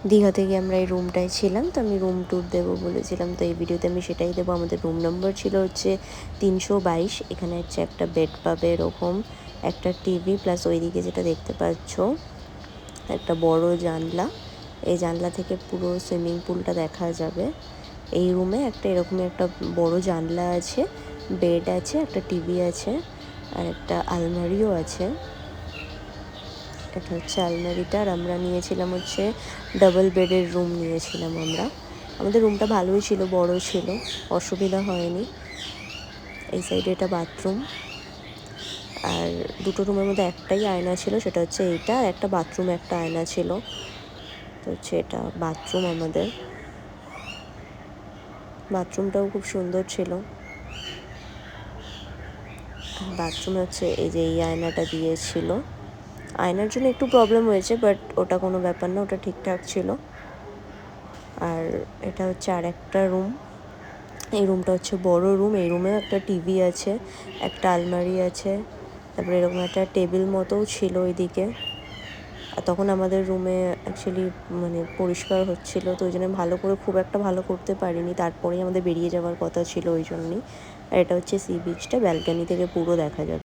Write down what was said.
দীঘাতে গিয়ে আমরা এই রুমটায় ছিলাম, তো আমি রুম ট্যুর দেবো বলেছিলাম, তো এই ভিডিওতে আমি সেটাই দেবো। আমাদের রুম নম্বর ছিল হচ্ছে 322। এখানে হচ্ছে একটা বেড পাবে এরকম, একটা টিভি, প্লাস ওইদিকে যেটা দেখতে পাচ্ছ একটা বড় জানলা, এই জানলা থেকে পুরো সুইমিং পুলটা দেখা যাবে। এই রুমে একটা এরকমই একটা বড় জানলা আছে, বেড আছে, একটা টিভি আছে, আর একটা আলমারিও আছে। এটা হচ্ছে আলমারিটা। আর আমরা নিয়েছিলাম হচ্ছে ডাবল বেডের রুম নিয়েছিলাম আমরা। আমাদের রুমটা ভালোই ছিল, বড় ছিল, অসুবিধা হয়নি। এই সাইডে এটা বাথরুম, আর দুটো রুমের মধ্যে একটাই আয়না ছিল, সেটা হচ্ছে এইটা, আর একটা বাথরুমে একটা আয়না ছিল। তো হচ্ছে এটা বাথরুম আমাদের। বাথরুমটাও খুব সুন্দর ছিল। বাথরুমে হচ্ছে এই যে এই আয়নাটা দিয়েছিল, আয়নার জন্য একটু প্রবলেম হয়েছে, বাট ওটা কোনো ব্যাপার না, ওটা ঠিকঠাক ছিল। আর এটা হচ্ছে আর একটা রুম। এই রুমটা হচ্ছে বড় রুম। এই রুমেও একটা টিভি আছে, একটা আলমারি আছে, তারপরে এরকম একটা টেবিল মতোও ছিল ওইদিকে। আর তখন আমাদের রুমে অ্যাকচুয়ালি মানে পরিষ্কার হচ্ছিলো, তো ওই জন্য ভালো করে খুব একটা ভালো করতে পারিনি, তারপরেই আমাদের বেরিয়ে যাওয়ার কথা ছিল ওই জন্যই। আর এটা হচ্ছে সি বিচটা, ব্যালকানি থেকে পুরো দেখা যাবে।